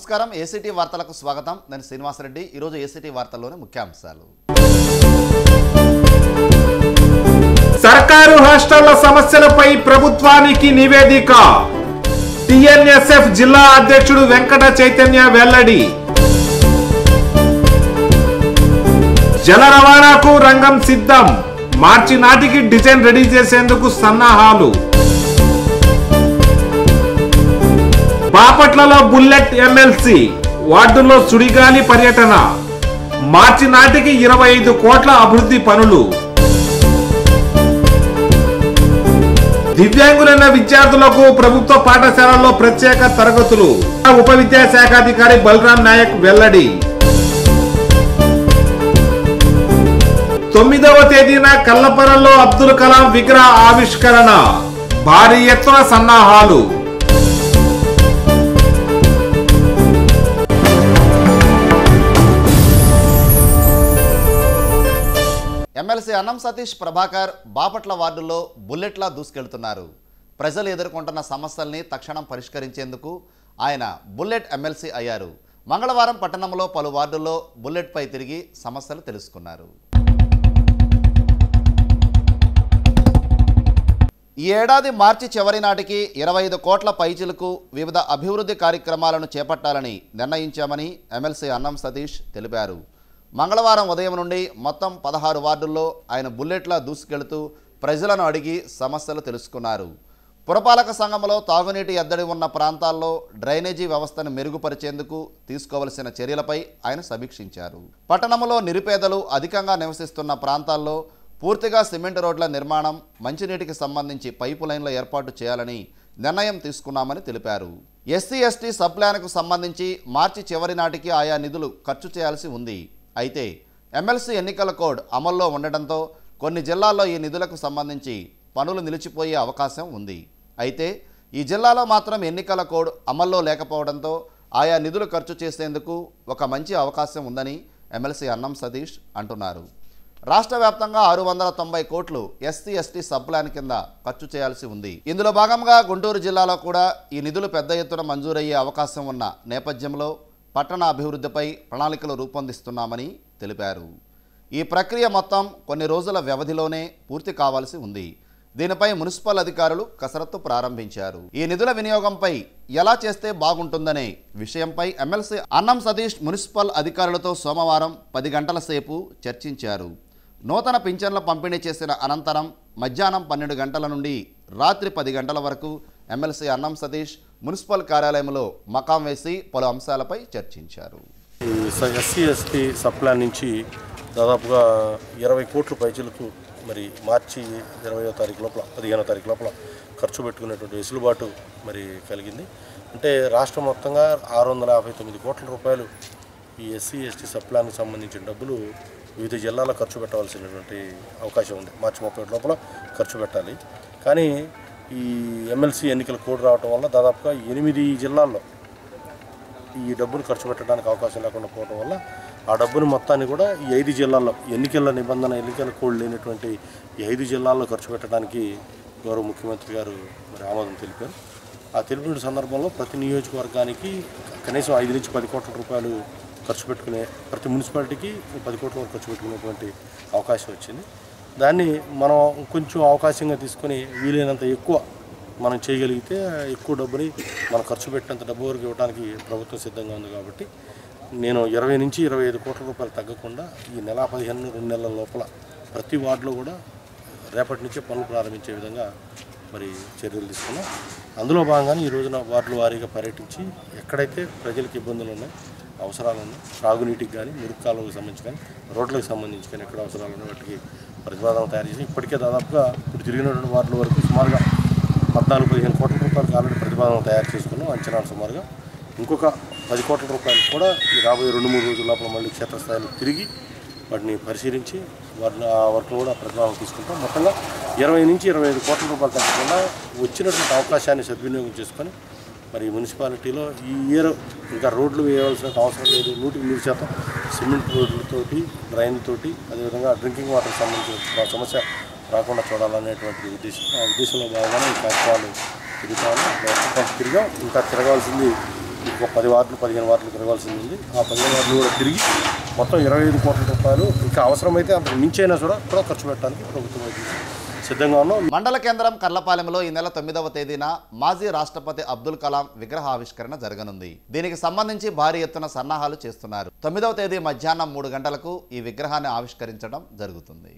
నమస్కారం ఏసీటీ వార్తలకు స్వాగతం. నేను శ్రీనివాసరెడ్డి. ఈరోజు ఏసీటీ వార్తల్లోని ముఖ్యాంశాలు. సర్కారు హాస్టళ్ల సమస్యలపై ప్రభుత్వానికి నివేదిక. టిఎన్ఎస్ఎఫ్ జిల్లా అధ్యక్షుడు వెంకట చైతన్య వెల్లడి. జల రవాణాకు రంగం సిద్ధం. మార్చి నాటికి డిజైన్ రెడీ చేసేందుకు సన్నాహాలు. బాపట్లలో బుల్లెట్ ఎమ్మెల్సీ వార్డుల్లో సుడిగాలి పర్యటన. మార్చి నాటికి 25 కోట్ల అభివృద్ధి పనులు. దివ్యాంగులైన విద్యార్థులకు ప్రభుత్వ పాఠశాలల్లో ప్రత్యేక తరగతులు. ఉప విద్యాశాఖాధికారి బలరాం నాయక్ వెల్లడి. 9వ తేదీన కల్లపరలో అబ్దుల్ కలాం విగ్రహ ఆవిష్కరణ. భారీ ఎత్తున సన్నాహాలు. ఎమ్మెల్సీ అన్నం సతీష్ ప్రభాకర్ బాపట్ల వార్డుల్లో బుల్లెట్లా దూసుకెళ్తున్నారు. ప్రజలు ఎదుర్కొంటున్న సమస్యల్ని తక్షణం పరిష్కరించేందుకు ఆయన బుల్లెట్ ఎమ్మెల్సీ అయ్యారు. మంగళవారం పట్టణంలో పలు వార్డుల్లో బుల్లెట్పై తిరిగి సమస్యలు తెలుసుకున్నారు. ఈ ఏడాది మార్చి చివరి నాటికి 25 కోట్ల పైచిలకు వివిధ అభివృద్ధి కార్యక్రమాలను చేపట్టాలని నిర్ణయించామని ఎమ్మెల్సీ అన్నం సతీష్ తెలిపారు. మంగళవారం ఉదయం నుండి మొత్తం 16 వార్డుల్లో ఆయన బుల్లెట్లా దూసుకెళ్తూ ప్రజలను అడిగి సమస్యలు తెలుసుకున్నారు. పురపాలక సంఘంలో తాగునీటి ఎద్దడి ఉన్న ప్రాంతాల్లో డ్రైనేజీ వ్యవస్థను మెరుగుపరిచేందుకు తీసుకోవలసిన చర్యలపై ఆయన సమీక్షించారు. పట్టణంలో నిరుపేదలు అధికంగా నివసిస్తున్న ప్రాంతాల్లో పూర్తిగా సిమెంట్ రోడ్ల నిర్మాణం, మంచినీటికి సంబంధించి పైపు లైన్ల ఏర్పాటు చేయాలని నిర్ణయం తీసుకున్నామని తెలిపారు. ఎస్సీ ఎస్టీ సబ్ ప్లాన్కు సంబంధించి మార్చి చివరి నాటికి ఆయా నిధులు ఖర్చు చేయాల్సి ఉంది. అయితే ఎమ్మెల్సీ ఎన్నికల కోడ్ అమల్లో ఉండడంతో కొన్ని జిల్లాల్లో ఈ నిధులకు సంబంధించి పనులు నిలిచిపోయే అవకాశం ఉంది. అయితే ఈ జిల్లాలో మాత్రం ఎన్నికల కోడ్ అమల్లో లేకపోవడంతో ఆయా నిధులు ఖర్చు చేసేందుకు ఒక మంచి అవకాశం ఉందని ఎమ్మెల్సీ అన్నం సతీష్ అంటున్నారు. రాష్ట్ర వ్యాప్తంగా 690 కోట్లు ఎస్సీ ఎస్టీ సబ్ ప్లాన్ కింద ఖర్చు చేయాల్సి ఉంది. ఇందులో భాగంగా గుంటూరు జిల్లాలో కూడా ఈ నిధులు పెద్ద ఎత్తున మంజూరయ్యే అవకాశం ఉన్న నేపథ్యంలో పట్టణ అభివృద్ధిపై ప్రణాళికలు రూపొందిస్తున్నామని తెలిపారు. ఈ ప్రక్రియ మొత్తం కొన్ని రోజుల వ్యవధిలోనే పూర్తి కావాల్సి ఉంది. దీనిపై మున్సిపల్ అధికారులు కసరత్తు ప్రారంభించారు. ఈ నిధుల వినియోగంపై ఎలా చేస్తే బాగుంటుందనే విషయంపై ఎమ్మెల్సీ అన్నం సతీష్ మున్సిపల్ అధికారులతో సోమవారం 10 గంటల సేపు చర్చించారు. నూతన పింఛన్ల పంపిణీ చేసిన అనంతరం మధ్యాహ్నం 12 గంటల నుండి రాత్రి 10 గంటల వరకు ఎమ్మెల్సీ అన్నం సతీష్ మున్సిపల్ కార్యాలయంలో మకాం వేసి పలు అంశాలపై చర్చించారు. ఎస్సీ ఎస్టీ సబ్ ప్లాన్ నుంచి దాదాపుగా 20 కోట్ల పైచలకు మరి మార్చి 20వ తారీఖు లోపల 15వ తారీఖు లోపల ఖర్చు పెట్టుకునేటువంటి వెసులుబాటు మరి కలిగింది. అంటే రాష్ట్రం మొత్తంగా 659 కోట్ల రూపాయలు ఈ ఎస్సీ ఎస్టీ సబ్ ప్లాన్కి సంబంధించిన డబ్బులు వివిధ జిల్లాల్లో ఖర్చు పెట్టవలసినటువంటి అవకాశం ఉంది. మార్చి 31 లోపల ఖర్చు పెట్టాలి. కానీ ఈ ఎమ్మెల్సీ ఎన్నికల కోడ్ రావటం వల్ల దాదాపుగా 8 జిల్లాల్లో ఈ డబ్బును ఖర్చు పెట్టడానికి అవకాశం లేకుండా పోవడం వల్ల ఆ డబ్బును మొత్తాన్ని కూడా ఈ 5 జిల్లాల్లో ఎన్నికల నిబంధన ఎన్నికల కోడ్ లేనటువంటి ఈ 5 జిల్లాల్లో ఖర్చు పెట్టడానికి గౌరవ ముఖ్యమంత్రి గారు మరి ఆమోదం తెలిపారు. ఆ తెలిపిన సందర్భంలో ప్రతి నియోజకవర్గానికి కనీసం 5 నుంచి 10 కోట్ల రూపాయలు ఖర్చు పెట్టుకునే, ప్రతి మున్సిపాలిటీకి 10 కోట్ల వరకు ఖర్చు పెట్టుకునేటువంటి అవకాశం వచ్చింది. దాన్ని మనం కొంచెం అవకాశంగా తీసుకొని వీలైనంత ఎక్కువ మనం చేయగలిగితే ఎక్కువ డబ్బుని మనం ఖర్చు పెట్టినంత డబ్బు వరకు ఇవ్వడానికి ప్రభుత్వం సిద్ధంగా ఉంది. కాబట్టి నేను 20 నుంచి 25 కోట్ల రూపాయలు తగ్గకుండా ఈ నెల 15 2 నెలల లోపల ప్రతి వార్డులో కూడా రేపటి నుంచే పనులు ప్రారంభించే విధంగా మరి చర్యలు తీసుకున్నాం. అందులో భాగంగానే ఈ రోజున వార్డుల వారీగా పర్యటించి ఎక్కడైతే ప్రజలకు ఇబ్బందులు ఉన్నాయి, అవసరాలు ఉన్నాయి, త్రాగునీటికి కానీ, మురికి కాలువలకు సంబంధించి కానీ, రోడ్లకు సంబంధించి కానీ ఎక్కడ అవసరాలు ఉన్నాయి వాటికి ప్రతిపాదన తయారు చేసి ఇప్పటికే దాదాపుగా ఇప్పుడు తిరిగినటువంటి వార్డుల వరకు సుమారుగా 14-15 కోట్ల రూపాయలకు ఆల్రెడీ ప్రతిపాదన తయారు చేసుకున్నాం. అంచనాలు సుమారుగా ఇంకొక 10 కోట్ల రూపాయలు కూడా ఈ రాబోయే 2-3 రోజుల లోపల మళ్ళీ క్షేత్రస్థాయిలో తిరిగి వాటిని పరిశీలించి వాటిని ఆ వర్క్ను కూడా ప్రతిపాదన తీసుకుంటాం. మొత్తంగా 20 నుంచి 25 కోట్ల రూపాయలు తగ్గకుండా వచ్చినటువంటి అవకాశాన్ని సద్వినియోగం చేసుకొని మరి మున్సిపాలిటీలో ఈ ఇయర్ ఇంకా రోడ్లు వేయవలసిన అవసరం లేదు. 100% సిమెంట్ రోడ్లతోటి, డ్రైన్తోటి, అదేవిధంగా డ్రింకింగ్ వాటర్కి సంబంధించిన సమస్య రాకుండా చూడాలనేటువంటి ఉద్దేశం. ఆ ఉద్దేశంలో భాగంగానే ఈ కార్యక్రమాలు తిరుగుతాము. తిరిగాం, ఇంకా తిరగాల్సింది ఇంకో 10 వార్డులు 15 వార్డులు తిరగాల్సింది ఉంది. ఆ 15 వార్డులు కూడా తిరిగి మొత్తం 25 కోట్ల రూపాయలు ఇంకా అవసరమైతే అంతకు మించైనా కూడా ఖర్చు పెట్టడానికి ప్రభుత్వం అయితే సిద్ధంగా ఉన్నాం. మండల కేంద్రం కర్లపాలెంలో ఈ నెల 9వ తేదీన మాజీ రాష్ట్రపతి అబ్దుల్ కలాం విగ్రహ ఆవిష్కరణ జరగనుంది. దీనికి సంబంధించి భారీ ఎత్తున సన్నాహాలు చేస్తున్నారు. 9వ తేదీ మధ్యాహ్నం 3 గంటలకు ఈ విగ్రహాన్ని ఆవిష్కరించడం జరుగుతుంది.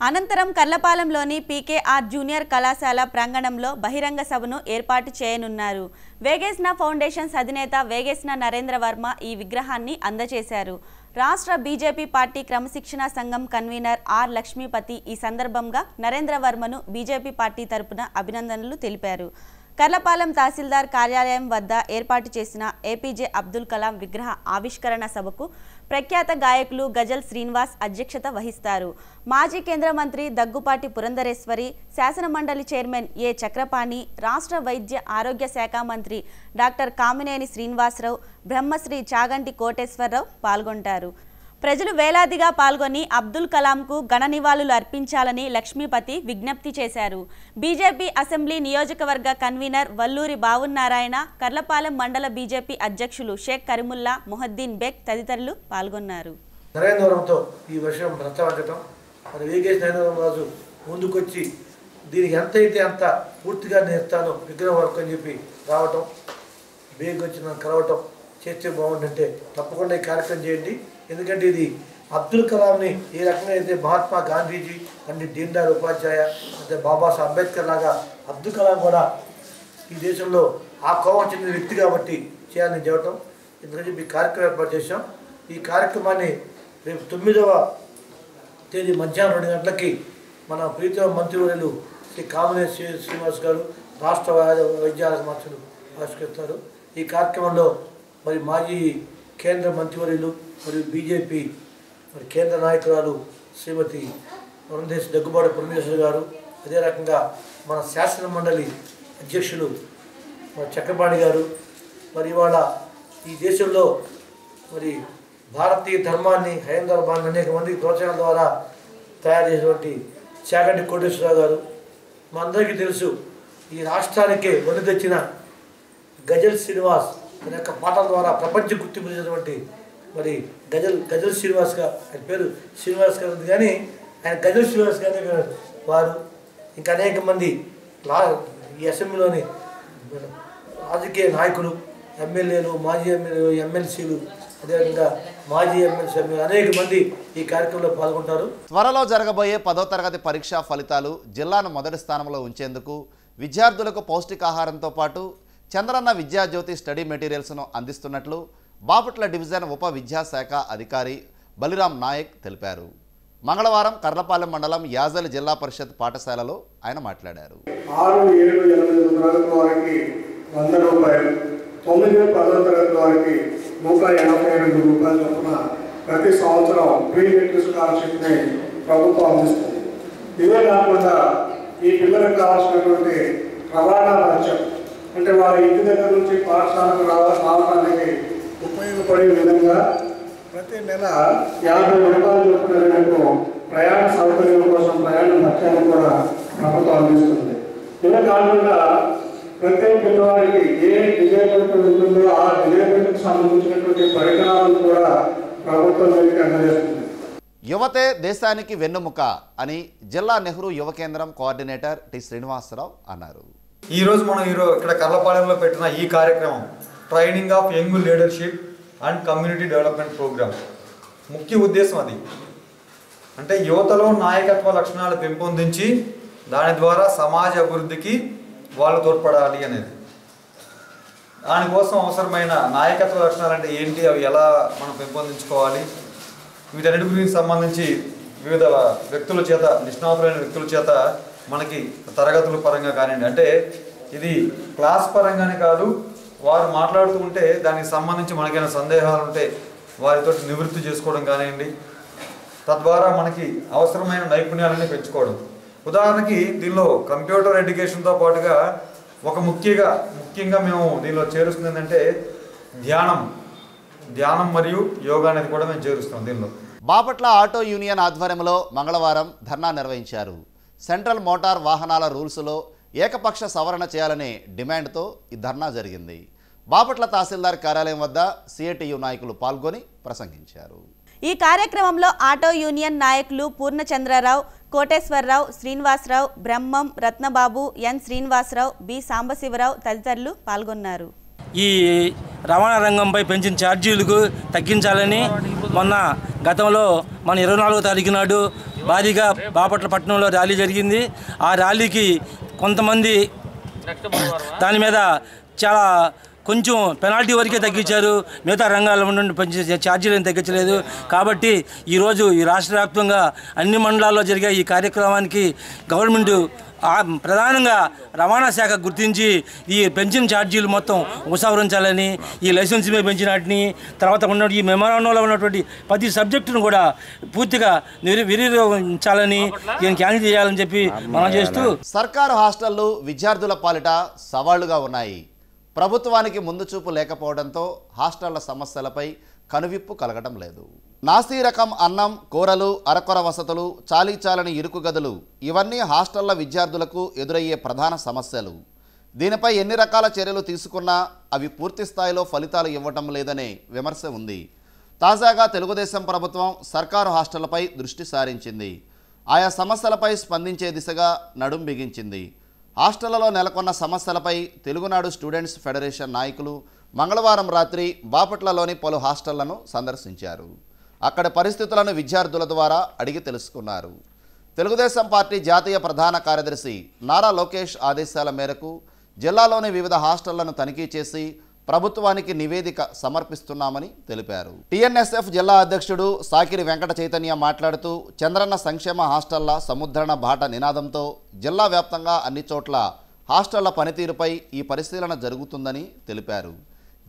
అనంతరం కర్లపాలెంలోని పీకేఆర్ జూనియర్ కళాశాల ప్రాంగణంలో బహిరంగ సభను ఏర్పాటు చేయనున్నారు. వేగేస్నా ఫౌండేషన్స్ అధినేత వేగేస్నా నరేంద్ర వర్మ ఈ విగ్రహాన్ని అందజేశారు. రాష్ట్ర బీజేపీ పార్టీ క్రమశిక్షణ సంఘం కన్వీనర్ ఆర్ లక్ష్మీపతి ఈ సందర్భంగా నరేంద్ర వర్మను బీజేపీ పార్టీ తరపున అభినందనలు తెలిపారు. కర్లపాలెం తహసీల్దార్ కార్యాలయం వద్ద ఏర్పాటు చేసిన ఏపీజే అబ్దుల్ కలాం విగ్రహ ఆవిష్కరణ సభకు ప్రఖ్యాత గాయకులు గజల్ శ్రీనివాస్ అధ్యక్షత వహిస్తారు. మాజీ కేంద్ర మంత్రి దగ్గుపాటి పురంధరేశ్వరి, శాసనమండలి చైర్మన్ ఏ చక్రపాణి, రాష్ట్ర వైద్య ఆరోగ్య శాఖ మంత్రి డాక్టర్ కామినేని శ్రీనివాసరావు, బ్రహ్మశ్రీ చాగంటి కోటేశ్వరరావు పాల్గొంటారు. ప్రజలు వేలాదిగా పాల్గొని అబ్దుల్ కలాంకు ఘన నివాళులు అర్పించాలని లక్ష్మీపతి విజ్ఞప్తి చేశారు. బీజేపీ అసెంబ్లీ నియోజకవర్గ కన్వీనర్ వల్లూరి బావున్నారాయణ, కర్లపాలెం మండల బీజేపీ అధ్యక్షులు షేక్ కరీముల్లా, మొహద్దీన్ బేగ్ తదితరులు పాల్గొన్నారు. నరేంద్రవరంతో ఈ విషయం ప్రస్తావించడం, మరి వేగేష్ నరేంద్రరాజు ముందుకొచ్చి దీనికి ఎంత అయితే అంత పూర్తిగా నేను ఇస్తాను విగ్రహం వరకు అని చెప్పి రావటం, బేగ్ వచ్చి నన్ను కలవటం చేస్తే బాగుందంటే తప్పకుండా ఈ కార్యక్రమం చేయండి. ఎందుకంటే ఇది అబ్దుల్ కలాంని ఏ రకంగా అయితే మహాత్మా గాంధీజీ, పండిట్ దీన్ దయాళ్ ఉపాధ్యాయ, అంటే బాబాసాహెబ్ అంబేద్కర్ లాగా అబ్దుల్ కలాం కూడా ఈ దేశంలో ఆ కోవకు చెందిన వ్యక్తి కాబట్టి చేయాలని చెప్పటం, ఎందుకంటే ఈ కార్యక్రమం ఏర్పాటు చేశాం. ఈ కార్యక్రమాన్ని రేపు 9వ తేదీ మధ్యాహ్నం 2 గంటలకి మన ప్రీతమ మంత్రివర్యులు శ్రీ కామినేని శ్రీనివాస్ గారు, రాష్ట్ర వైద్య ఆరోగ్య మంత్రులు ఆవిష్కరిస్తారు. ఈ కార్యక్రమంలో మరి మాజీ కేంద్ర మంత్రివర్యులు మరియు బీజేపీ మరి కేంద్ర నాయకురాలు శ్రీమతి దగ్గుబాటి పురంధేశ్వరి గారు, అదే రకంగా మన శాసన మండలి అధ్యక్షులు మరి చక్రపాణి గారు, మరి ఇవాళ ఈ దేశంలో మరి భారతీయ ధర్మాన్ని, హైందవ ధర్మాన్ని అనేక మందికి ప్రోత్సాహం ద్వారా తయారు చేసినటువంటి చాగంటి కోటేశ్వరరావు గారు, మనందరికీ తెలుసు ఈ రాష్ట్రానికే వన్ను తెచ్చిన గజల్ శ్రీనివాస్ తన యొక్క పాటల ద్వారా ప్రపంచ గుర్తింపు చేసినటువంటి మరి గజల్ శ్రీనివాస్గా, ఆయన పేరు శ్రీనివాస్ గారు ఉంది కానీ ఆయన గజల్ శ్రీనివాస్ గారే వారు, ఇంకా అనేక మంది ఈ అసెంబ్లీలోని రాజకీయ నాయకులు, ఎమ్మెల్యేలు, మాజీ ఎమ్మెల్యేలు, ఎమ్మెల్సీలు, అదేవిధంగా మాజీ ఎమ్మెల్సీ అనేక మంది ఈ కార్యక్రమంలో పాల్గొంటారు. త్వరలో జరగబోయే 10వ తరగతి పరీక్షా ఫలితాలు జిల్లాను మొదటి స్థానంలో ఉంచేందుకు విద్యార్థులకు పౌష్టికాహారంతో పాటు చంద్రన్న విద్యాజ్యోతి స్టడీ మెటీరియల్స్ను అందిస్తున్నట్లు బాపట్ల డివిజన్ ఉప విద్యాశాఖ అధికారి బలిరామ్ నాయక్ తెలిపారు. మంగళవారం కర్లపాలెం మండలం యాజల్ జిల్లా పరిషత్ పాఠశాలలో ఆయన మాట్లాడారు. 6, 7, 8 తరగతి వారికి 100 రూపాయలు, 9, 10వ తరగతి వారికి 182 రూపాయల చొప్పున ప్రతి సంవత్సరం ప్రీ మెట్రిక్ స్కాలర్షిప్ని ప్రభుత్వం అందిస్తుంది. ఇదే కాకుండా ఈ పిల్లలకు కావాల్సినటువంటి రవాణా లక్ష్యం, అంటే వారి ఇంటి దగ్గర నుంచి పాఠశాలకు రావడానికి ఉపయోగపడే విధంగా ప్రతి నెల 50 రూపాయలు చొప్పున ప్రయాణ సౌకర్యం కోసం ప్రయాణ భత్యాన్ని కూడా ప్రభుత్వం అందిస్తుంది. ఇలా కాకుండా ప్రతి పిల్లవాడికి ఏ డిజేబిలిటీ ఉంటుందో ఆ డిజేబిలిటీకి సంబంధించినటువంటి పరికరాలను కూడా ప్రభుత్వం మీకు అందజేస్తుంది. యువతే దేశానికి వెన్నుముక అని జిల్లా నెహ్రూ యువ కేంద్రం కోఆర్డినేటర్ టి శ్రీనివాసరావు అన్నారు. ఈరోజు మనం ఇక్కడ కర్లపాలెంలో పెట్టిన ఈ కార్యక్రమం training of young leadership and community development program ముఖ్య ఉద్దేశం అది. అంటే యువతలో నాయకత్వ లక్షణాలు పెంపొందించి దాని ద్వారా సమాజ అభివృద్ధికి వాళ్ళు తోడ్పడాలి అనేది. దానికోసం అవసరమైన నాయకత్వ లక్షణాలు అంటే ఏంటి, అవి ఎలా మనం పెంపొందించుకోవాలి, వీటన్నిటి గురించి సంబంధించి వివిధ వ్యక్తుల చేత, నిష్ణాతులైన వ్యక్తుల చేత మనకి తరగతుల పరంగా కానివ్వండి, అంటే ఇది క్లాస్ పరంగానే కాదు, వారు మాట్లాడుతూ ఉంటే దానికి సంబంధించి మనకైనా సందేహాలు ఉంటే వారితో నివృత్తి చేసుకోవడం కానివ్వండి, తద్వారా మనకి అవసరమైన నైపుణ్యాలని పెంచుకోవడం. ఉదాహరణకి దీనిలో కంప్యూటర్ ఎడ్యుకేషన్తో పాటుగా ఒక ముఖ్యంగా మేము దీనిలో చేరుస్తుంది ఏంటంటే ధ్యానం మరియు యోగా అనేది కూడా మేము చేరుస్తాం దీనిలో. బాపట్ల ఆటో యూనియన్ ఆధ్వర్యంలో మంగళవారం ధర్నా నిర్వహించారు. సెంట్రల్ మోటార్ వాహనాల రూల్స్లో ఏకపక్ష సవరణ చేయాలనే డిమాండ్తో ఈ ధర్నా జరిగింది. బాపట్ల తహసీల్దార్ కార్యాలయం వద్ద సిఐటియు నాయకులు పాల్గొని ప్రసంగించారు. ఈ కార్యక్రమంలో ఆటో యూనియన్ నాయకులు పూర్ణచంద్రరావు, కోటేశ్వరరావు, శ్రీనివాసరావు, బ్రహ్మం, రత్నబాబు, ఎన్ శ్రీనివాసరావు, బి సాంబశివరావు తదితరులు పాల్గొన్నారు. ఈ రవాణా రంగంపై పెంచిన ఛార్జీలకు తగ్గించాలని మొన్న గతంలో మన 24వ తారీఖు నాడు భారీగా బాపట్ల పట్టణంలో ర్యాలీ జరిగింది. ఆ ర్యాలీకి కొంతమంది దాని మీద చాలా కొంచెం పెనాల్టీ వరకే తగ్గించారు, మిగతా రంగాల నుండి పెంచే ఛార్జీలను తగ్గించలేదు. కాబట్టి ఈరోజు ఈ రాష్ట్ర వ్యాప్తంగా అన్ని మండలాల్లో జరిగే ఈ కార్యక్రమానికి గవర్నమెంట్ ప్రధానంగా రవాణా శాఖ గుర్తించి ఈ పెన్షన్ ఛార్జీలు మొత్తం ఉపసంహరించాలని, ఈ లైసెన్స్ మీద పెంచిన వాటిని, తర్వాత ఉన్న ఈ మెమోరాండంలో ఉన్నటువంటి ప్రతి సబ్జెక్టును కూడా పూర్తిగా వినియోగించాలని, దీన్ని క్యాన్సిల్ చేయాలని చెప్పి మనం చేస్తూ సర్కారు హాస్టళ్లు విద్యార్థుల పాలిట సవాళ్లుగా ఉన్నాయి. ప్రభుత్వానికి ముందు చూపు లేకపోవడంతో హాస్టళ్ల సమస్యలపై కనువిప్పు కలగడం లేదు. నాసీ రకం అన్నం, కూరలు, అరకొర వసతులు, చాలీచాలని ఇరుకు గదులు ఇవన్నీ హాస్టళ్ల విద్యార్థులకు ఎదురయ్యే ప్రధాన సమస్యలు. దీనిపై ఎన్ని రకాల చర్యలు తీసుకున్నా అవి పూర్తి స్థాయిలో ఫలితాలు ఇవ్వటం లేదనే విమర్శ ఉంది. తాజాగా తెలుగుదేశం ప్రభుత్వం సర్కారు హాస్టళ్లపై దృష్టి సారించింది. ఆయా సమస్యలపై స్పందించే దిశగా నడుం బిగించింది. హాస్టళ్లలో నెలకొన్న సమస్యలపై తెలుగునాడు స్టూడెంట్స్ ఫెడరేషన్ నాయకులు మంగళవారం రాత్రి బాపట్లలోని పలు హాస్టళ్లను సందర్శించారు. అక్కడి పరిస్థితులను విద్యార్థుల ద్వారా అడిగి తెలుసుకున్నారు. తెలుగుదేశం పార్టీ జాతీయ ప్రధాన కార్యదర్శి నారా లోకేష్ ఆదేశాల మేరకు జిల్లాలోని వివిధ హాస్టళ్లను తనిఖీ చేసి ప్రభుత్వానికి నివేదిక సమర్పిస్తున్నామని తెలిపారు. టీఎన్ఎస్ఎఫ్ జిల్లా అధ్యక్షుడు సాకిరి వెంకట చైతన్య మాట్లాడుతూ చంద్రన్న సంక్షేమ హాస్టళ్ల సముద్రణ బాట నినాదంతో జిల్లా వ్యాప్తంగా అన్ని చోట్ల హాస్టళ్ల పనితీరుపై ఈ పరిశీలన జరుగుతుందని తెలిపారు.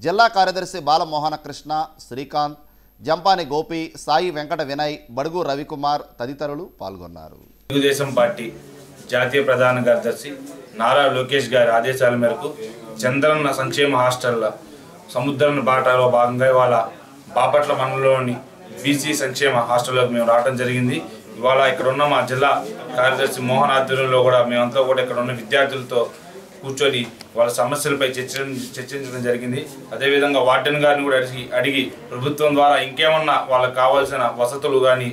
జిల్లా కార్యదర్శి బాలమోహన కృష్ణ, శ్రీకాంత్, జంపాని గోపి, సాయి వెంకట వినయ్, బడుగు రవికుమార్ తదితరులు పాల్గొన్నారు. తెలుగుదేశం పార్టీ జాతీయ ప్రధాన కార్యదర్శి నారా లోకేష్ గారి ఆదేశాల మేరకు చంద్రన్న సంక్షేమ హాస్టళ్ల సముద్రన బాటలో భాగంగా ఇవాళ బాపట్ల మండలంలోని బీసీ సంక్షేమ హాస్టల్లోకి మేము రావడం జరిగింది. ఇవాళ ఇక్కడ ఉన్న మా జిల్లా కార్యదర్శి మోహన్ ఆధ్వర్యంలో కూడా మేమంతా కూడా ఇక్కడ ఉన్న విద్యార్థులతో కూర్చొని వాళ్ళ సమస్యలపై చర్చించడం జరిగింది. అదేవిధంగా వార్డెన్ గారిని కూడా అడిగి ప్రభుత్వం ద్వారా ఇంకేమన్నా వాళ్ళకి కావాల్సిన వసతులు కానీ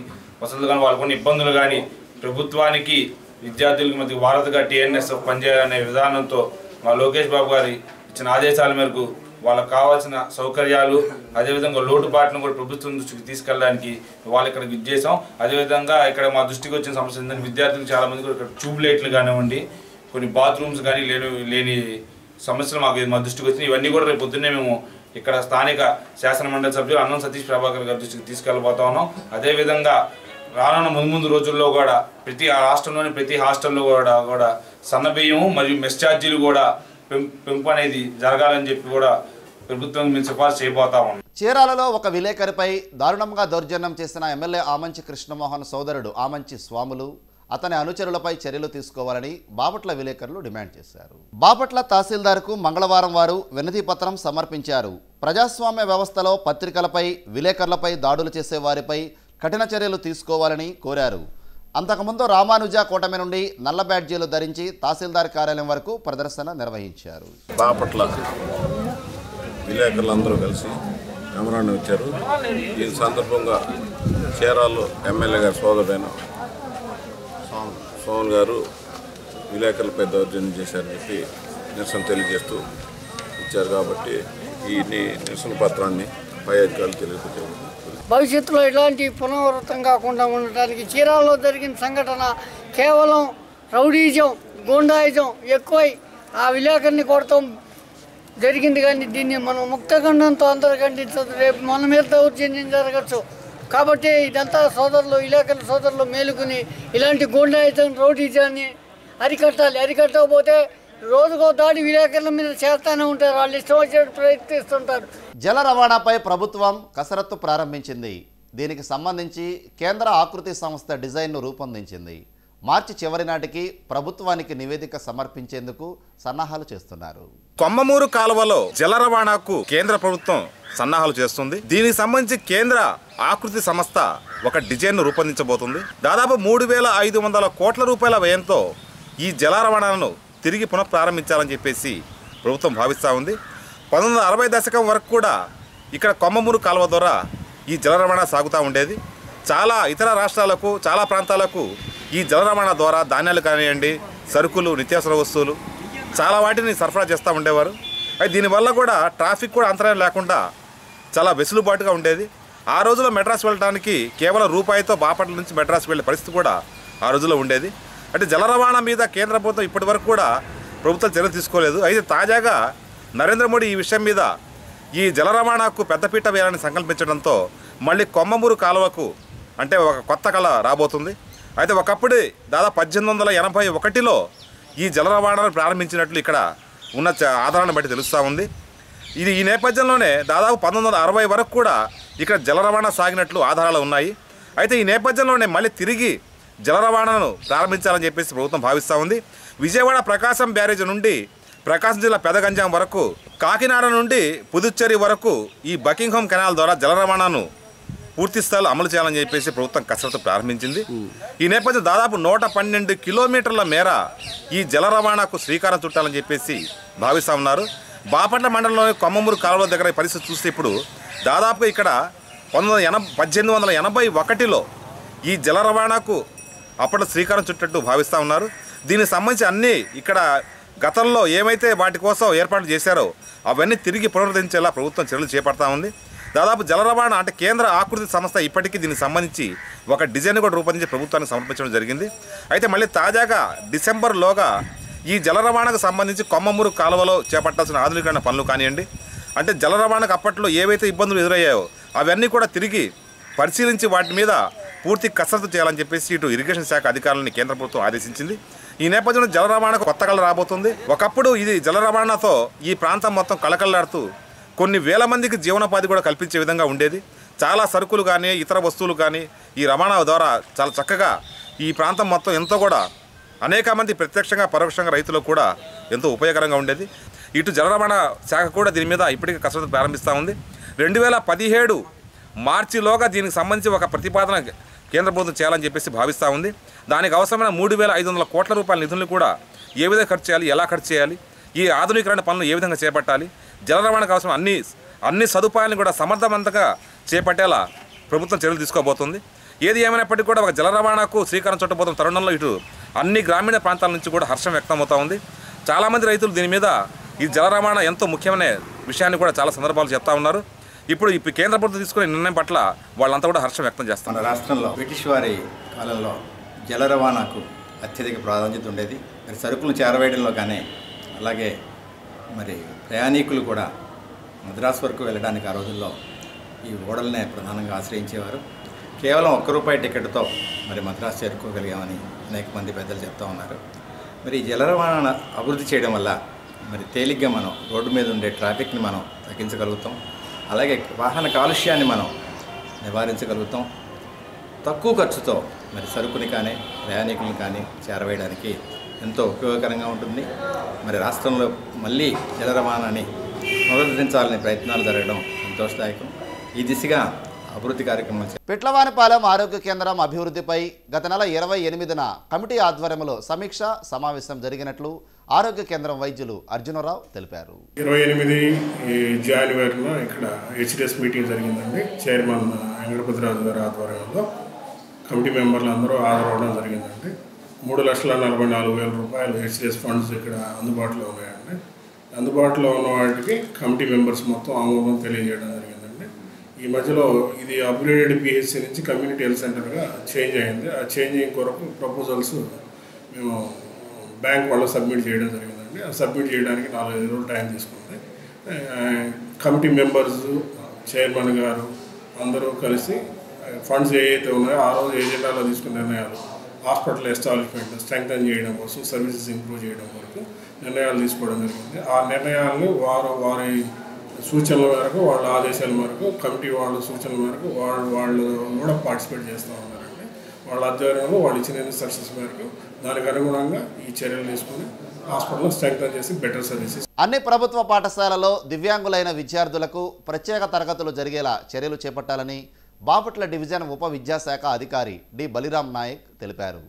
వాళ్ళకున్న ఇబ్బందులు కానీ ప్రభుత్వానికి విద్యార్థులకు మధ్య వారధిగా టీఎన్ఎస్ఎఫ్ పనిచేయాలనే విధానంతో మా లోకేష్ బాబు గారి ఇచ్చిన ఆదేశాల మేరకు వాళ్ళకు కావాల్సిన సౌకర్యాలు అదేవిధంగా లోటుపాట్లను కూడా ప్రభుత్వం దృష్టికి తీసుకెళ్ళడానికి వాళ్ళు ఇక్కడికి ఇచ్చేసాం. అదేవిధంగా ఇక్కడ మా దృష్టికి వచ్చిన సమస్య ఏంటంటే విద్యార్థులు చాలామంది కూడా ఇక్కడ ట్యూబ్ లైట్లు కానివ్వండి, కొన్ని బాత్రూమ్స్ కానీ లేని సమస్యలు మా దృష్టికి వచ్చినాయి. ఇవన్నీ కూడా రేపు పొద్దున్నే మేము ఇక్కడ స్థానిక శాసనమండలి సభ్యులు అన్నం సతీష్ ప్రభాకర్ గారి దృష్టికి తీసుకెళ్ళబోతా ఉన్నాం. అదేవిధంగా రానున్న ముందు రోజుల్లో కూడా ప్రతి రాష్ట్రంలోని ప్రతి హాస్టల్లో కూడా సన్నబియ్యం మరియు మెస్ ఛార్జీలు కూడా పెంపు అనేది జరగాలని చెప్పి కూడా ప్రభుత్వం మేము సిఫార్సు చేయబోతా ఉన్నాం. చీరాలలో ఒక విలేకరిపై దారుణంగా దౌర్జన్యం చేసిన ఎమ్మెల్యే ఆమంచి కృష్ణమోహన్ సోదరుడు ఆమంచి స్వాములు, అతని అనుచరులపై చర్యలు తీసుకోవాలని బాపట్ల విలేకరులు డిమాండ్ చేశారు. బాపట్ల తహసీల్దార్కు మంగళవారం వారు వినతి పత్రం సమర్పించారు. ప్రజాస్వామ్య వ్యవస్థలో పత్రికలపై, విలేకరులపై దాడులు చేసే వారిపై కఠిన చర్యలు తీసుకోవాలని కోరారు. అంతకుముందు రామానుజ కూటమి నుండి నల్ల బ్యాడ్జీలు ధరించి తహసీల్దార్ కార్యాలయం వరకు ప్రదర్శన నిర్వహించారు. బాపట్ల విలేకరులందరూ కలిసి మెమరాండం ఇచ్చారు. ఈ సందర్భంగా చీరాల్లో ఎమ్మెల్యే గారి సోదరుడైన సోమన్ గారు విలేకరులపై దౌర్జన్యం చేశారని చెప్పి నిరసన తెలియజేస్తూ ఇచ్చారు. కాబట్టి ఈ నిరసన పత్రాన్ని పై అధికారులు తెలియజేశారు. భవిష్యత్తులో ఇలాంటి పునరావృతం కాకుండా ఉండటానికి చీరాల్లో జరిగిన సంఘటన కేవలం రౌడీజం, గూండాయిజం ఎక్కువై ఆ విలేకరిని కొడతాం జరిగింది. కానీ దీన్ని మనం ముక్తఖండంతో అందరూ ఖండించదు. రేపు మన మీద దౌర్జన్యం జరగచ్చు. కాబట్టి ఇదంతా విలేకరుల సోదరులు మేలుకుని ఇలాంటి గూండాయిజం, రౌడీజాన్ని అరికట్టాలి. అరికట్టకపోతే రోజుకో దాడి విలేకరుల మీద చేస్తూనే ఉంటారు. వాళ్ళు ఇష్టం వచ్చేట్టు ప్రయత్నిస్తుంటారు. జల రవాణాపై ప్రభుత్వం కసరత్తు ప్రారంభించింది. దీనికి సంబంధించి కేంద్ర ఆకృతి సంస్థ డిజైన్ను రూపొందించింది. మార్చి చివరి నాటికి ప్రభుత్వానికి నివేదిక సమర్పించేందుకు సన్నాహాలు చేస్తున్నారు. కొమ్మమూరు కాలువలో జల రవాణాకు కేంద్ర ప్రభుత్వం సన్నాహాలు చేస్తుంది. దీనికి సంబంధించి కేంద్ర ఆకృతి సంస్థ ఒక డిజైన్ను రూపొందించబోతుంది. దాదాపు 3,500 కోట్ల రూపాయల వ్యయంతో ఈ జల రవాణాలను తిరిగి పునఃప్రారంభించాలని చెప్పేసి ప్రభుత్వం భావిస్తూ ఉంది. 1960 దశకం వరకు కూడా ఇక్కడ కొమ్మమూరు కాలువ ద్వారా ఈ జల రవాణా సాగుతూ ఉండేది. చాలా ఇతర రాష్ట్రాలకు, చాలా ప్రాంతాలకు ఈ జల రవాణా ద్వారా ధాన్యాలు కానివ్వండి, సరుకులు, నిత్యావసర వస్తువులు చాలా వాటిని సరఫరా చేస్తూ ఉండేవారు. అయితే దీనివల్ల కూడా ట్రాఫిక్ కూడా అంతరాయం లేకుండా చాలా వెసులుబాటుగా ఉండేది. ఆ రోజుల్లో మెడ్రాస్ వెళ్ళడానికి కేవలం రూపాయితో బాపట్ల నుంచి మెడ్రాస్ వెళ్ళే పరిస్థితి కూడా ఆ రోజుల్లో ఉండేది. అంటే జల రవాణా మీద కేంద్ర ప్రభుత్వం ఇప్పటి వరకు కూడా ప్రభుత్వం చర్యలు తీసుకోలేదు. అయితే తాజాగా నరేంద్ర మోడీ ఈ విషయం మీద ఈ జల రవాణాకు పెద్దపీట వేయాలని సంకల్పించడంతో మళ్ళీ కొమ్మమూరు కాలువకు అంటే ఒక కొత్త కళ రాబోతుంది. అయితే ఒకప్పుడు దాదాపు 1881లో ఈ జల రవాణాను ప్రారంభించినట్లు ఇక్కడ ఉన్న ఆధారాన్ని బట్టి తెలుస్తూ ఉంది. ఇది ఈ నేపథ్యంలోనే దాదాపు 1960 వరకు కూడా ఇక్కడ జల రవాణా సాగినట్లు ఆధారాలు ఉన్నాయి. అయితే ఈ నేపథ్యంలోనే మళ్ళీ తిరిగి జల రవాణాను ప్రారంభించాలని చెప్పేసి ప్రభుత్వం భావిస్తూ ఉంది. విజయవాడ ప్రకాశం బ్యారేజ్ నుండి ప్రకాశం జిల్లా పెదగంజాం వరకు, కాకినాడ నుండి పుదుచ్చేరి వరకు ఈ బకింగ్హామ్ కెనాల్ ద్వారా జల రవాణాను పూర్తి స్థాయిలో అమలు చేయాలని చెప్పేసి ప్రభుత్వం కసరత్తు ప్రారంభించింది. ఈ నేపథ్యం దాదాపు 112 కిలోమీటర్ల మేర ఈ జల రవాణాకు శ్రీకారం చుట్టాలని చెప్పేసి భావిస్తూ ఉన్నారు. బాపట్ల మండలంలోని కొమ్మమూరు కాలువ దగ్గర పరిస్థితి చూస్తే ఇప్పుడు దాదాపుగా ఇక్కడ 1881లో ఈ జల రవాణాకు అప్పట్లో శ్రీకారం చుట్టట్టు భావిస్తూ ఉన్నారు. దీనికి సంబంధించి అన్నీ ఇక్కడ గతంలో ఏమైతే వాటి కోసం ఏర్పాట్లు చేశారో అవన్నీ తిరిగి పునరుద్ధరించేలా ప్రభుత్వం చర్యలు చేపడతా ఉంది. దాదాపు జల రవాణా అంటే కేంద్ర ఆకృతి సంస్థ ఇప్పటికీ దీనికి సంబంధించి ఒక డిజైన్ కూడా రూపొందించి ప్రభుత్వానికి సమర్పించడం జరిగింది. అయితే మళ్ళీ తాజాగా డిసెంబర్లోగా ఈ జల రవాణాకు సంబంధించి కొమ్మమూరు కాలువలో చేపట్టాల్సిన ఆధునీకరణ పనులు కానివ్వండి, అంటే జల రవాణాకు అప్పట్లో ఏవైతే ఇబ్బందులు ఎదురయ్యాయో అవన్నీ కూడా తిరిగి పరిశీలించి వాటి మీద పూర్తి కసరత్తు చేయాలని చెప్పేసి ఇటు ఇరిగేషన్ శాఖ అధికారులని కేంద్ర ప్రభుత్వం ఆదేశించింది. ఈ నేపథ్యంలో జల రవాణాకు కొత్త కళ రాబోతుంది. ఒకప్పుడు ఇది జల రవాణాతో ఈ ప్రాంతం మొత్తం కళకళలాడుతూ కొన్ని వేల మందికి జీవనోపాధి కూడా కల్పించే విధంగా ఉండేది. చాలా సరుకులు కానీ ఇతర వస్తువులు కానీ ఈ రవాణా ద్వారా చాలా చక్కగా ఈ ప్రాంతం మొత్తం ఎంతో కూడా అనేక మంది ప్రత్యక్షంగా పరోక్షంగా రైతులకు కూడా ఎంతో ఉపయోగకరంగా ఉండేది. ఇటు జల రవాణా శాఖ కూడా దీని మీద ఇప్పటికే కసరత్తు ప్రారంభిస్తూ ఉంది. 2017 మార్చిలోగా దీనికి సంబంధించి ఒక ప్రతిపాదన కేంద్ర ప్రభుత్వం చేయాలని చెప్పేసి భావిస్తూ ఉంది. దానికి అవసరమైన 3,500 కోట్ల రూపాయల నిధులను కూడా ఏ విధంగా ఖర్చు చేయాలి, ఎలా ఖర్చు చేయాలి, ఈ ఆధునీకరణ పనులు ఏ విధంగా చేపట్టాలి, జల రవాణాకు అవసరం అన్ని సదుపాయాలను కూడా సమర్థవంతంగా చేపట్టేలా ప్రభుత్వం చర్యలు తీసుకోబోతుంది. ఏది ఏమైనప్పటికీ కూడా ఒక జల రవాణాకు శ్రీకారం చుట్టబోతున్న తరుణంలో ఇటు అన్ని గ్రామీణ ప్రాంతాల నుంచి కూడా హర్షం వ్యక్తమవుతూ ఉంది. చాలామంది రైతులు దీని మీద ఈ జల రవాణా ఎంతో ముఖ్యమైన విషయాన్ని కూడా చాలా సందర్భాలు చెప్తా ఉన్నారు. ఇప్పుడు కేంద్ర ప్రభుత్వం తీసుకునే నిర్ణయం పట్ల వాళ్ళంతా కూడా హర్షం వ్యక్తం చేస్తారు. మన రాష్ట్రంలో బ్రిటిష్ వారి కాలంలో జల రవాణాకు అత్యధిక ప్రాధాన్యత ఉండేది. మరి సరుకులను చేరవేయడంలో కానీ అలాగే మరి ప్రయాణికులు కూడా మద్రాసు వరకు వెళ్ళడానికి ఆ రోజుల్లో ఈ ఓడలనే ప్రధానంగా ఆశ్రయించేవారు. కేవలం ₹1 టికెట్తో మరి మద్రాసు చేరుకోగలిగామని అనేక మంది పెద్దలు చెప్తూ ఉన్నారు. మరి ఈ జల రవాణా అభివృద్ధి చేయడం వల్ల మరి తేలిగ్గా మనం రోడ్డు మీద ఉండే ట్రాఫిక్ని మనం తగ్గించగలుగుతాం. అలాగే వాహన కాలుష్యాన్ని మనం నివారించగలుగుతాం. తక్కువ ఖర్చుతో మరి సరుకుని కానీ ప్రయాణికులను కానీ చేరవేయడానికి ఎంతో ఉపయోగకరంగా ఉంటుంది. మరి రాష్ట్రంలో మళ్ళీ జల రవాణాని పునరుద్ధరించాలనే ప్రయత్నాలు జరగడం సంతోషదాయకం. ఈ దిశగా అభివృద్ధి కార్యక్రమాలు పిట్లవానిపాలెం ఆరోగ్య కేంద్రం అభివృద్ధిపై గత నెల 28న కమిటీ ఆధ్వర్యంలో సమీక్ష సమావేశం జరిగినట్లు ఆరోగ్య కేంద్రం వైద్యులు అర్జునరావు తెలిపారు. 28 జనవరిన ఇక్కడ హెచ్డిఎస్ మీటింగ్ జరిగిందండి. చైర్మన్ వెంకటపతిరాజు గారి ఆధ్వర్యంలో కమిటీ మెంబర్లు అందరూ హాజరవడం జరిగిందండి. 3,44,000 రూపాయలు హెచ్డిఎస్ ఫండ్స్ ఇక్కడ అందుబాటులో ఉన్నాయండి. అందుబాటులో ఉన్న వాటికి కమిటీ మెంబర్స్ మొత్తం ఆమోదం తెలియజేయడం జరిగిందండి. ఈ మధ్యలో ఇది అప్గ్రేడెడ్ పిహెచ్సి నుంచి కమ్యూనిటీ హెల్త్ సెంటర్గా చేంజ్ అయింది. ఆ చేంజింగ్ కొరకు ప్రపోజల్స్ మేము బ్యాంక్ వాళ్ళు సబ్మిట్ చేయడం జరిగిందండి. ఆ సబ్మిట్ చేయడానికి 4-5 రోజులు టైం తీసుకుంది. కమిటీ మెంబర్స్, చైర్మన్ గారు అందరూ కలిసి ఫండ్స్ ఏవైతే ఉన్నాయో ఆ రోజు ఏజెండాలో తీసుకున్న నిర్ణయాలు, హాస్పిటల్ ఎస్టాబ్లిష్మెంట్ స్ట్రెంగ్తన్ చేయడం కోసం, సర్వీసెస్ ఇంప్రూవ్ చేయడం వరకు నిర్ణయాలు తీసుకోవడం జరిగింది. ఆ నిర్ణయాలను వారి సూచనల మేరకు, వాళ్ళ ఆదేశాల మేరకు, కమిటీ వాళ్ళ సూచనల మేరకు వాళ్ళు కూడా పార్టిసిపేట్ చేస్తూ ఉన్నారండి. వాళ్ళ ఆధ్వర్యంలో వాళ్ళు ఇచ్చిన ఇన్స్ట్రక్షన్స్ మేరకు దానికి అనుగుణంగా ఈ చర్యలు తీసుకుని హాస్పిటల్లో స్ట్రెంగ్తన్ చేసి బెటర్ సర్వీసెస్. అన్ని ప్రభుత్వ పాఠశాలలో దివ్యాంగులైన విద్యార్థులకు ప్రత్యేక తరగతులు జరిగేలా చర్యలు చేపట్టాలని బాపట్ల డివిజన్ ఉప విద్యాశాఖ అధికారి డి బలిరామ్ నాయక్ తెలిపారు.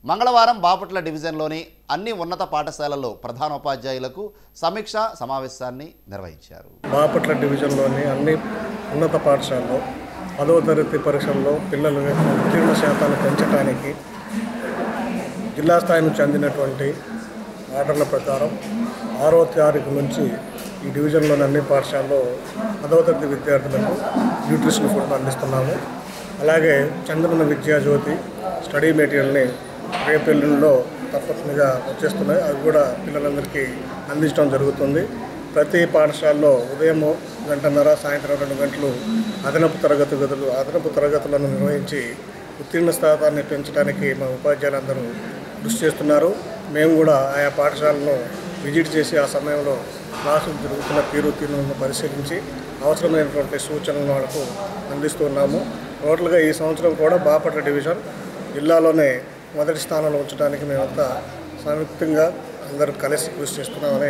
మంగళవారం బాపట్ల డివిజన్లోని అన్ని ఉన్నత పాఠశాలల్లో ప్రధానోపాధ్యాయులకు సమీక్ష సమావేశాన్ని నిర్వహించారు. బాపట్ల డివిజన్లోని అన్ని ఉన్నత పాఠశాలలో 10వ తరగతి పరీక్షల్లో పిల్లల ఉత్తీర్ణ శాతాన్ని పెంచడానికి జిల్లా స్థాయి నుంచి అందినటువంటి ఆర్డర్ల ప్రకారం 6వ తారీఖు నుంచి ఈ డివిజన్లోని అన్ని పాఠశాలలో 10వ తరగతి విద్యార్థులకు న్యూట్రిషన్ ఫుడ్ అందిస్తున్నాము. అలాగే చంద్రన విద్యాజ్యోతి స్టడీ మెటీరియల్ని రేపెల్లులో తప్పనిసరిగా వచ్చేస్తున్నాయి. అవి కూడా పిల్లలందరికీ అందించడం జరుగుతుంది. ప్రతి పాఠశాలలో ఉదయం 1 గంటన్నర, సాయంత్రం 2 గంటలు అదనపు తరగతులను నిర్వహించి ఉత్తీర్ణ శాతాన్ని పెంచడానికి మా ఉపాధ్యాయులందరూ కృషి చేస్తున్నారు. మేము కూడా ఆయా పాఠశాలను విజిట్ చేసి ఆ సమయంలో క్లాసులు జరుగుతున్న తీరుతీరులను పరిశీలించి అవసరమైనటువంటి సూచనలను వాళ్ళకు అందిస్తున్నాము. టోటల్గా ఈ సంవత్సరం కూడా బాపట్ల డివిజన్ జిల్లాలోనే మొదటి స్థానంలో ఉంచడానికి మేమంతా సంయుక్తంగా అందరూ కలిసి కృషి చేస్తున్నామని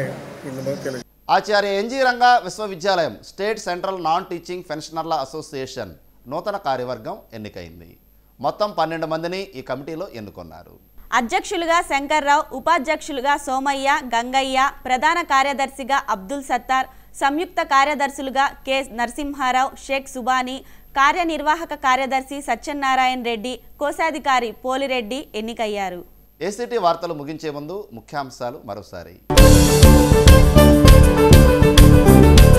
ఇందులో తెలియదు. ఆచార్య ఎన్జీ రంగా విశ్వవిద్యాలయం స్టేట్ సెంట్రల్ నాన్ టీచింగ్ పెన్షనర్ల అసోసియేషన్ నూతన కార్యవర్గం ఎన్నికైంది. మొత్తం 12 మందిని ఈ కమిటీలో ఎన్నుకున్నారు. అధ్యక్షులుగా శంకర్రావు, ఉపాధ్యక్షులుగా సోమయ్య, గంగయ్య, ప్రధాన కార్యదర్శిగా అబ్దుల్ సత్తార్, సంయుక్త కార్యదర్శులుగా కె నరసింహారావు, షేక్ సుబానీ, కార్యనిర్వాహక కార్యదర్శి సత్యనారాయణ రెడ్డి, కోశాధికారి పోలిరెడ్డి ఎన్నికయ్యారు. ఏసీటీ వార్తలు ముగించే ముందు ముఖ్యాంశాలు మరోసారి.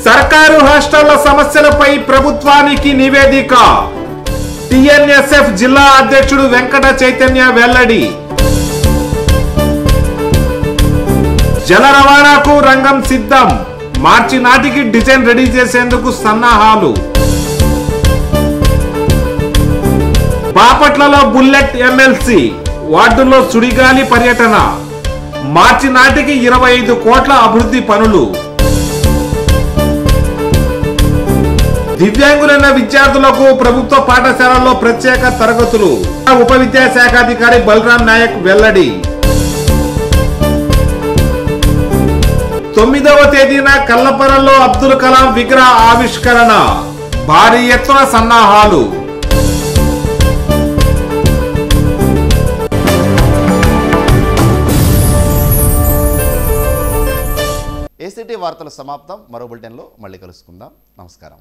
సర్కారు హాస్టళ్ల సమస్యలపై ప్రభుత్వానికి నివేదిక. టిఎన్ఎస్ఎఫ్ జిల్లా అధ్యక్షుడు వెంకట చైతన్య వెల్లడి. జల రవాణాకు రంగం సిద్ధం. మార్చి నాటికి డిజైన్ రెడీ చేసేందుకు సన్నాహాలు. బాపట్లలో బుల్లెట్ ఎమ్మెల్సీ వార్డుల్లో సుడిగాలి పర్యటన. మార్చి నాటికి 25 కోట్ల అభివృద్ధి పనులు. దివ్యాంగులైన విద్యార్థులకు ప్రభుత్వ పాఠశాలల్లో ప్రత్యేక తరగతులు. ఉప విద్యాశాఖాధికారి బలరాం నాయక్ వెల్లడి. 9వ తేదీన కల్లపరలో అబ్దుల్ కలాం విగ్రహ ఆవిష్కరణ. భారీ ఎత్తున సన్నాహాలు. ఏసీటీ వార్తలు సమాప్తం. మరో బులెటిన్లో మళ్ళీ కలుసుకుందాం. నమస్కారం.